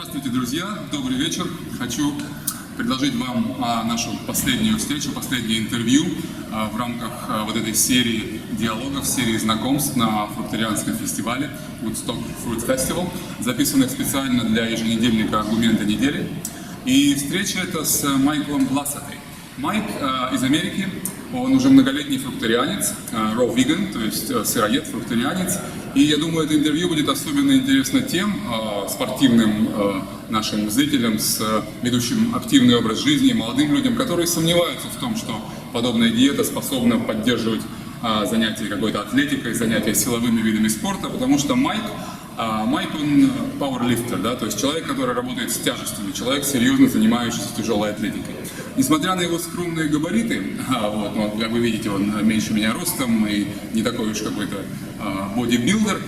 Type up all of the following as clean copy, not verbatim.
Здравствуйте, друзья! Добрый вечер! Хочу предложить вам нашу последнюю встречу, последнее интервью в рамках вот этой серии диалогов, серии знакомств на фрукторианском фестивале Woodstock Fruit Festival, записанных специально для еженедельника «Аргументы недели». И встреча эта с Майком Власатой. Майк из Америки, он уже многолетний фрукторианец, raw vegan, то есть сыроед, фрукторианец. И я думаю, это интервью будет особенно интересно тем спортивным нашим зрителям, ведущим активный образ жизни, молодым людям, которые сомневаются в том, что подобная диета способна поддерживать занятия какой-то атлетикой, занятия силовыми видами спорта, потому что Майк, он пауэрлифтер, да, то есть человек, который работает с тяжестями, человек, серьезно занимающийся тяжелой атлетикой. Несмотря на его скромные габариты, как вы видите, он меньше меня ростом и не такой уж какой-то бодибилдер,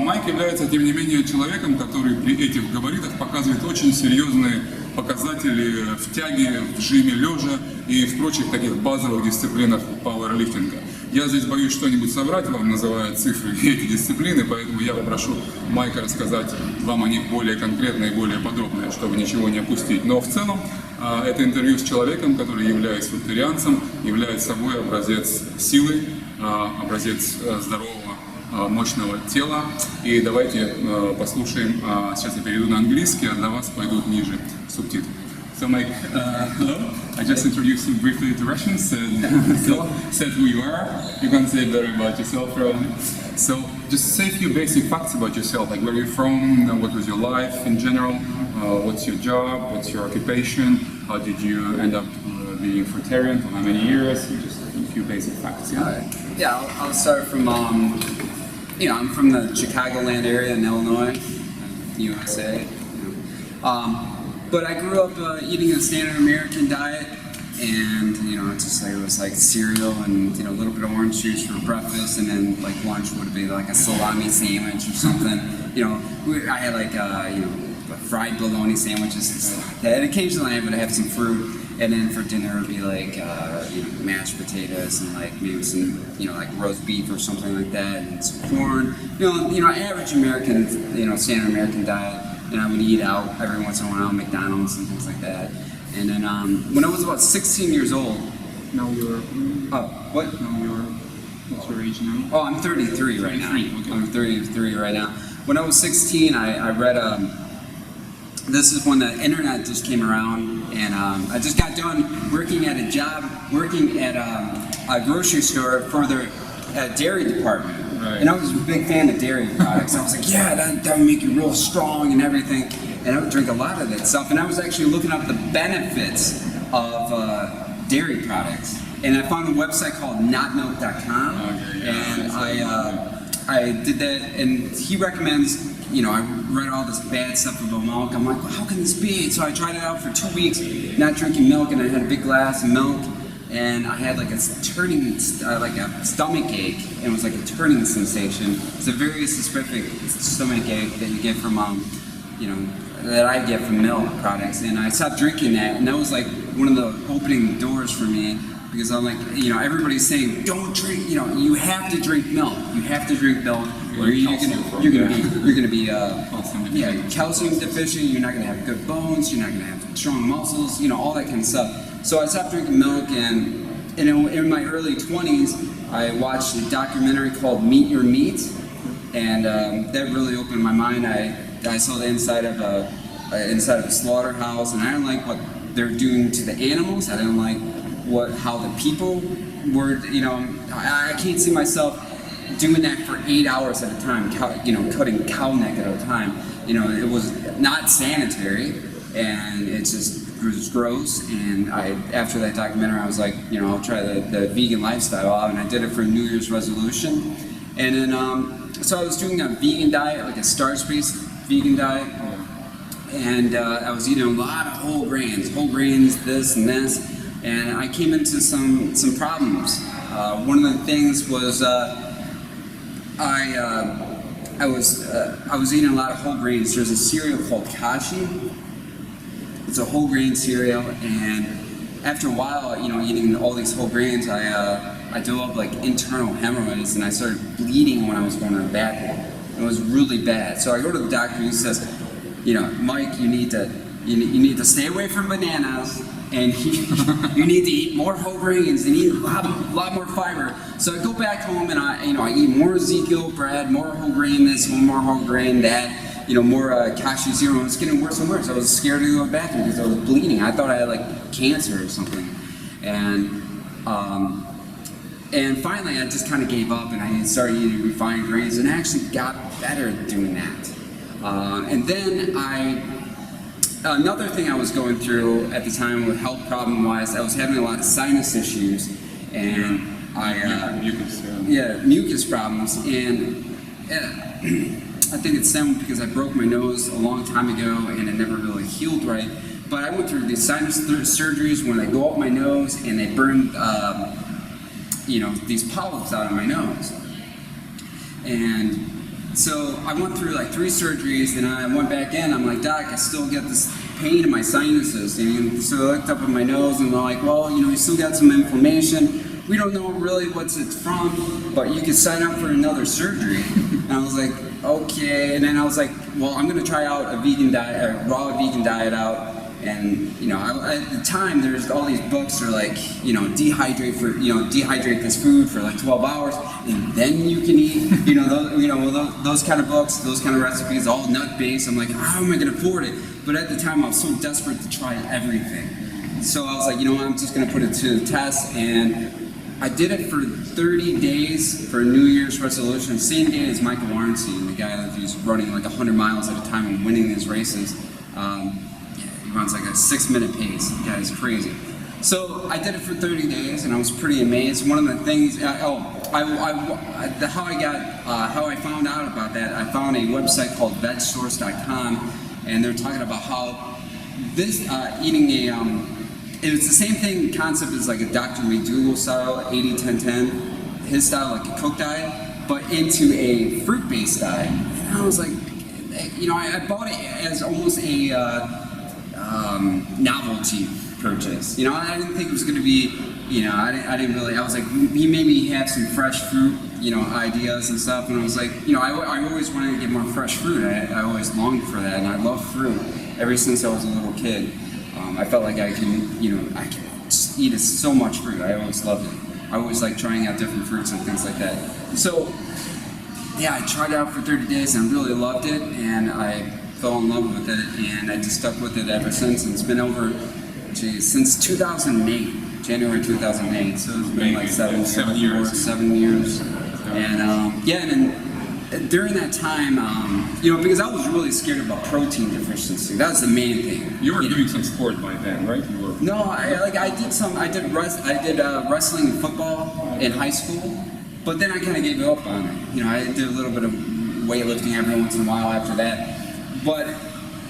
Майк является, тем не менее, человеком, который при этих габаритах показывает очень серьезные показатели в тяге, в жиме лежа и в прочих таких базовых дисциплинах пауэрлифтинга. Я здесь боюсь что-нибудь соврать, вам называя цифры эти дисциплины, поэтому я попрошу Майка рассказать вам о них более конкретно и более подробно, чтобы ничего не опустить. Но в целом это интервью с человеком, который является фрукторианцем, является собой образец силы, образец здорового, мощного тела. И давайте послушаем, сейчас я перейду на английский, а для вас пойдут ниже субтитры. So Mike, hello. I just introduced you briefly to Russians, said who you are. You can say better about yourself probably. So just say a few basic facts about yourself, like where you're from, what was your life in general, what's your job, what's your occupation, how did you end up being fruitarian, for how many years, just a few basic facts. Yeah, I'll start from, I'm from the Chicagoland area in Illinois, USA. But I grew up eating a standard American diet, and it's just like it was like cereal and a little bit of orange juice for breakfast, and then like lunch would be like a salami sandwich or something. I had like fried bologna sandwiches and stuff like that. And occasionally I would have some fruit, and then for dinner it would be like mashed potatoes and like maybe some like roast beef or something like that, and some corn. Average American standard American diet. And I would eat out every once in a while, McDonald's and things like that. And then when I was about 16 years old, Now you're... what? What's your age now? Oh, I'm 33 right now. Okay. I'm 33 right now. When I was 16, I read this is when the internet just came around, and I just got done working at a job, working at a grocery store for their dairy department. Right. And I was a big fan of dairy products. I was like, yeah, that would make you real strong and everything. And I would drink a lot of that stuff. And I was actually looking up the benefits of dairy products. And I found a website called notmilk.com. Okay, yeah, and I did that. And he recommends, I read all this bad stuff about milk. I'm like, well, how can this be? So I tried it out for 2 weeks, not drinking milk. And I had a big glass of milk. And I had like a turning, like a stomach ache, and it was like a turning sensation. It's a very specific stomach ache that you get from, that I get from milk products. And I stopped drinking that, and that was like one of the opening doors for me, because I'm like, everybody's saying, don't drink, you have to drink milk. You have to drink milk, or you're gonna be calcium deficient. You're not gonna have good bones. You're not gonna have strong muscles. All that kind of stuff. So I stopped drinking milk, and in my early 20s, I watched a documentary called Meet Your Meat, and that really opened my mind. I saw the inside of a slaughterhouse, and I didn't like what they're doing to the animals. I didn't like how the people were. I can't see myself doing that for 8 hours at a time. Cutting cow neck at a time. It was not sanitary, and it was gross. And after that documentary, I was like, I'll try the vegan lifestyle out, and I did it for a New Year's resolution. And then, so I was doing a vegan diet, like a starch-based vegan diet, and I was eating a lot of whole grains, this and this, and I came into some problems. One of the things was I was eating a lot of whole grains. There's a cereal called Kashi. It's a whole grain cereal, and after a while, eating all these whole grains, I developed like internal hemorrhoids, and I started bleeding when I was going to the bathroom. It was really bad. So I go to the doctor, and he says, Mike, you need to stay away from bananas, and you need to eat more whole grains and eat a lot more fiber. So I go back home and I eat more Ezekiel bread, more whole grain this, more whole grain that, more cashew zero. It's getting worse and worse. I was scared to go to the bathroom because I was bleeding. I thought I had like cancer or something. And finally, I just kind of gave up, and I started eating refined grains, and I actually got better at doing that. And then another thing I was going through at the time with health problem-wise, I was having a lot of sinus issues, and mucus problems, and I think it stemmed because I broke my nose a long time ago, and it never really healed right. But I went through these sinus surgeries when they go up my nose and they burn, these polyps out of my nose. And so I went through like 3 surgeries, and I went back in. I'm like, Doc, I still get this pain in my sinuses. And so I looked up at my nose, and they're like, well, you still got some inflammation. We don't know really what it's from, but you can sign up for another surgery. And I was like, okay. And then I was like, well, I'm going to try out a vegan diet, a raw vegan diet out. And at the time, there's all these books that are like, dehydrate this food for like 12 hours, and then you can eat. Those kind of books, those kind of recipes, all nut based. I'm like, how am I going to afford it? But at the time, I was so desperate to try everything. So I was like, I'm just going to put it to the test. And I did it for 30 days for a New Year's resolution, same day as Michael Vlasaty, the guy who's running like 100 miles at a time and winning his races. He runs like a 6-minute pace. The guy is crazy. So I did it for 30 days, and I was pretty amazed. One of the things, how I found out about that, I found a website called vegsource.com, and they're talking about how this eating it was the same thing concept as like a Dr. McDougall style 80-10-10, his style, like a Coke diet, but into a fruit-based diet. And I was like, I bought it as almost a novelty purchase. I didn't think it was going to be, I didn't really, I was like, he made me have some fresh fruit, ideas and stuff, and I was like, I always wanted to get more fresh fruit. I always longed for that, and I love fruit ever since I was a little kid. I felt like I can just eat so much fruit. I always loved it. I always like trying out different fruits and things like that. So, yeah, I tried it out for 30 days and I really loved it, and I fell in love with it, and I just stuck with it ever since. And it's been over, since 2008, January 2008. So it's been like 7 years. And during that time, because I was really scared about protein deficiency. That was the main thing. You were doing some sport by then, right? No, I did wrestling and football in high school, but then I kind of gave up on it. I did a little bit of weightlifting every once in a while after that. But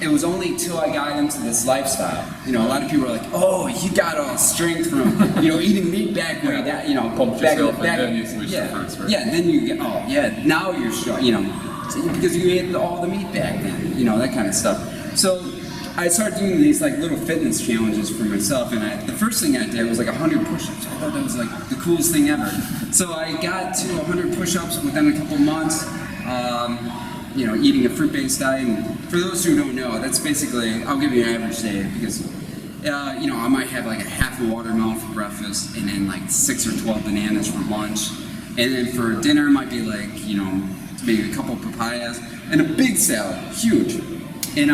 it was only till I got into this lifestyle. A lot of people are like, "Oh, you got all strength from eating meat back when back in the back." Then you switched to fruits, right? Yeah, then you get now you're strong. Because you ate all the meat back then. That kind of stuff. So I started doing these like little fitness challenges for myself, and the first thing I did was like 100 push-ups. I thought that was like the coolest thing ever. So I got to 100 push-ups within a couple months. Eating a fruit-based diet. And for those who don't know, that's basically, I'll give you an average day because, I might have like a half a watermelon for breakfast and then like 6 or 12 bananas for lunch. And then for dinner, it might be like, maybe a couple papayas and a big salad, huge. And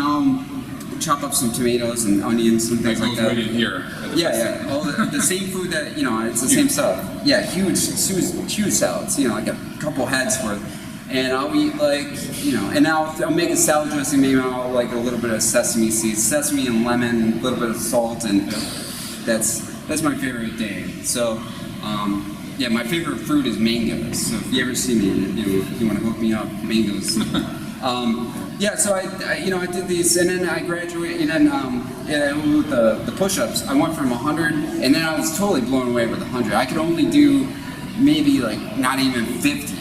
chop up some tomatoes and onions and things like that. Right in here. Yeah. All the same food that, it's the same stuff. Yeah, huge salads, like a couple heads worth. And I'll eat and I'll make a salad dressing. Maybe I'll like a little bit of sesame seeds, sesame and lemon, and a little bit of salt, and that's my favorite day. So, my favorite fruit is mangoes. So if you ever see me, if you want to hook me up, mangoes. So I did these, and then I graduated, and then with the push-ups, I went from 100, and then I was totally blown away with 100. I could only do maybe like not even 50.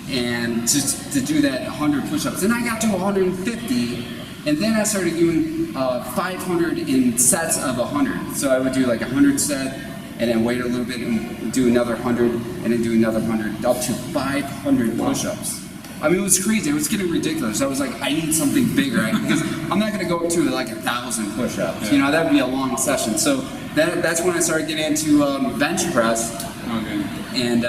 And just to do that 100 push-ups. Then I got to 150, and then I started doing 500 in sets of 100. So I would do like 100 set, and then wait a little bit and do another 100, and then do another 100, up to 500 push-ups. I mean, it was crazy. It was getting ridiculous. I was like, I need something bigger because I'm not gonna go up to like 1,000 push-ups. You know, that'd be a long session. So that's when I started getting into bench press. Okay. And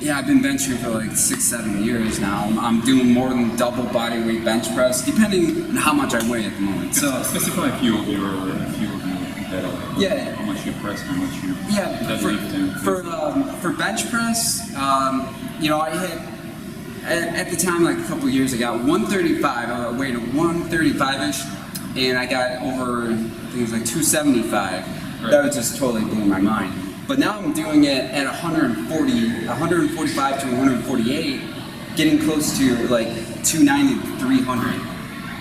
yeah, I've been benching for like 6-7 years now. I'm doing more than double body weight bench press, depending on how much I weigh at the moment. So specify a few of your yeah. How much you press, how much you deadlift. For bench press, you know, I hit at the time, like a couple of years ago, 135. I weighed 135ish, and I got over, I think it was like 275. Right. That was just totally blew my mind. But now I'm doing it at 145 to 148, getting close to like 290 to 300.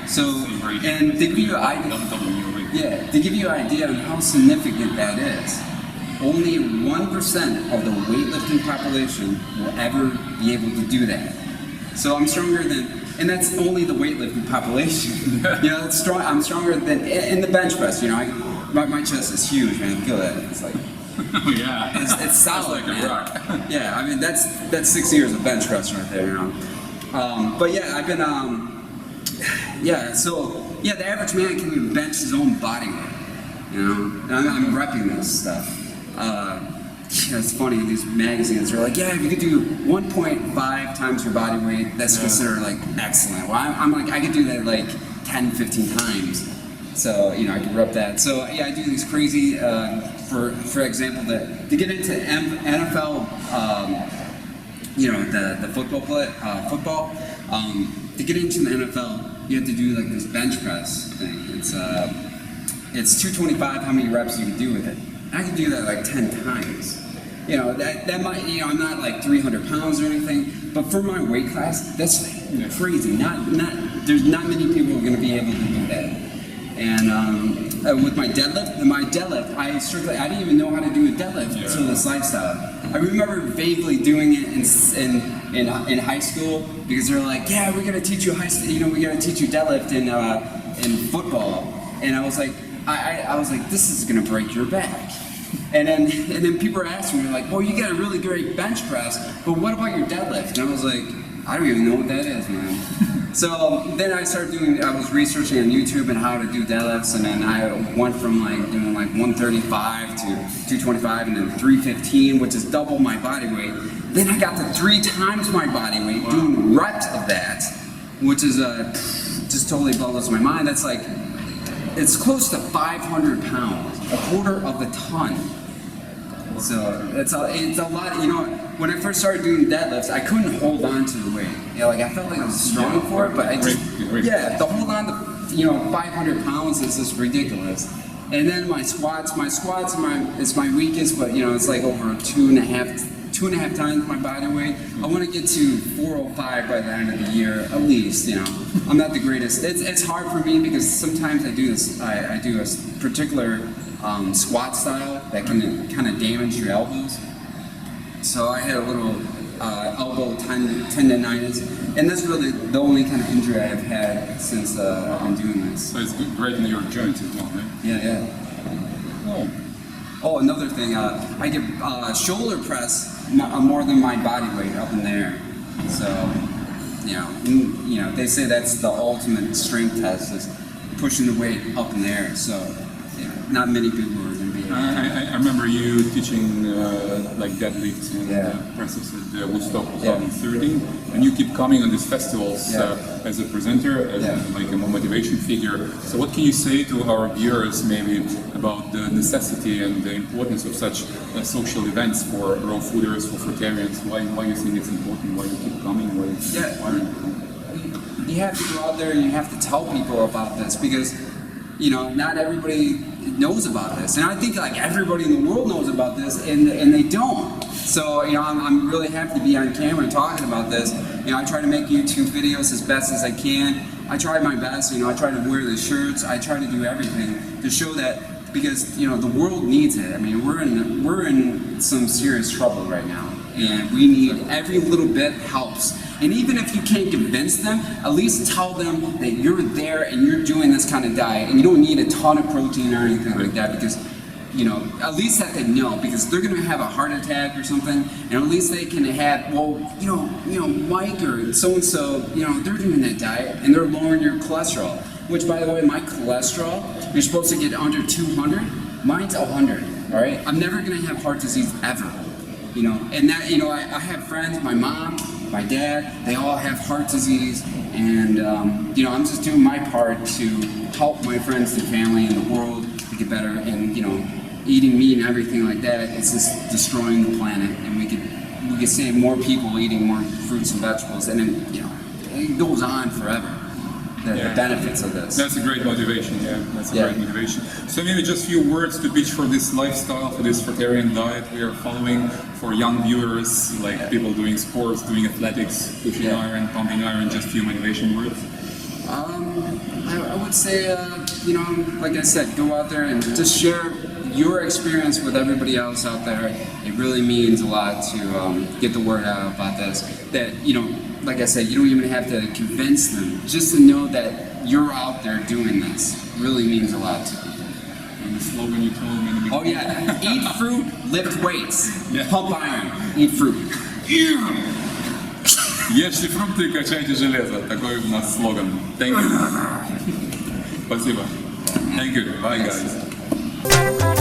So, and to give you an idea, to give you an idea of how significant that is, only 1% of the weightlifting population will ever be able to do that. So I'm stronger than, and that's only the weightlifting population. You know, I'm stronger than in the bench press. You know, my chest is huge, man. Feel that? It's like. Oh yeah, it's solid, like a rock. Yeah, I mean that's 6 years of bench press right there, you know. But yeah, I've been so the average man can even bench his own body weight, you know. And I'm repping this stuff. Yeah, it's funny, these magazines are like, yeah, if you could do 1.5 times your body weight, that's considered like excellent. Well, I'm like, I could do that like 10, 15 times. So, you know, I can rep that. So, yeah, I do these crazy, for example, to get into NFL, you know, the football, to get into the NFL, you have to do like this bench press thing. It's 225, how many reps you can do with it. I can do that like 10 times. You know, that might, you know, I'm not like 300 pounds or anything, but for my weight class, that's crazy. There's not many people who are going to be able to do that. And with my deadlift, I didn't even know how to do a deadlift until this lifestyle. I remember vaguely doing it in high school because they're like, yeah, we're gonna teach you we're gonna teach you deadlift in football. And I was like, I was like, this is gonna break your back. And then people were asking me like, well, you got a really great bench press, but what about your deadlift? And I was like, I don't even know what that is, man. So then I was researching on YouTube and how to do deadlifts, and then I went from like doing like 135 to 225 and then 315, which is double my body weight. Then I got to 3 times my body weight, doing reps of that, which is just totally blows my mind. That's like, it's close to 500 pounds, a quarter of a ton. So it's a lot, you know, when I first started doing deadlifts, I couldn't hold on to the weight. You know, like I felt like I was strong for it, but I just, to hold on to, you know, 500 pounds is just ridiculous. And then my squats is my weakest, but you know, it's like over 2.5 times my body weight. I want to get to 405 by the end of the year, at least, you know. I'm not the greatest. It's hard for me because sometimes I do a particular squat style that can kind of damage your elbows. So I had a little elbow tendonitis, and that's really the only kind of injury I've had since I've been doing this. So it's great in your joints as well, right? Yeah. Oh, another thing, I get shoulder press more than my body weight up in there. So, you know, they say that's the ultimate strength test is pushing the weight up in the air. So, not many people are going to be able to. I remember you teaching like deadlifts and presses at Woodstock 2013, and you keep coming on these festivals as a presenter, as like a motivation figure. So what can you say to our viewers maybe about the necessity and the importance of such social events for raw fooders, for fruitarians? Why you think it's important? Why you keep coming? You have to go out there and you have to tell people about this because, you know, not everybody knows about this, and I think like everybody in the world knows about this, and they don't. So, you know, I'm really happy to be on camera talking about this. You know, I try to make YouTube videos as best as I can. I try my best. You know, I try to wear the shirts. I try to do everything to show that because, you know, the world needs it. I mean, we're in some serious trouble right now, and we need every little bit helps. And even if you can't convince them, at least tell them that you're there and you're doing this kind of diet and you don't need a ton of protein or anything like that because, you know, at least that they know because they're going to have a heart attack or something, and at least they can have, well, you know, Mike or so-and-so, you know, they're doing that diet and they're lowering your cholesterol. Which, by the way, my cholesterol, you're supposed to get under 200. Mine's 100, all right? I'm never gonna have heart disease ever, you know? And that, you know, I have friends, my mom, my dad, they all have heart disease. And, you know, I'm just doing my part to help my friends and family and the world to get better. And, you know, eating meat and everything like that, it's just destroying the planet. And we could save more people eating more fruits and vegetables. And then, you know, it goes on forever. The benefits of this. That's a great motivation, That's a great motivation. So maybe just a few words to pitch for this lifestyle, for this fruitarian diet we are following for young viewers, like people doing sports, doing athletics, pushing iron, pumping iron, just a few motivation words. I would say, you know, like I said, go out there and just share your experience with everybody else out there. It really means a lot to get the word out about this. That, you know, like I said, you don't even have to convince them. Just to know that you're out there doing this really means a lot to people. And the slogan you told me in the beginning. Oh yeah, eat fruit, lift weights, pump iron, eat fruit. Ешьте фрукты и качайте железо. Такой у нас слоган. Thank you. Спасибо. Thank you. Bye, guys.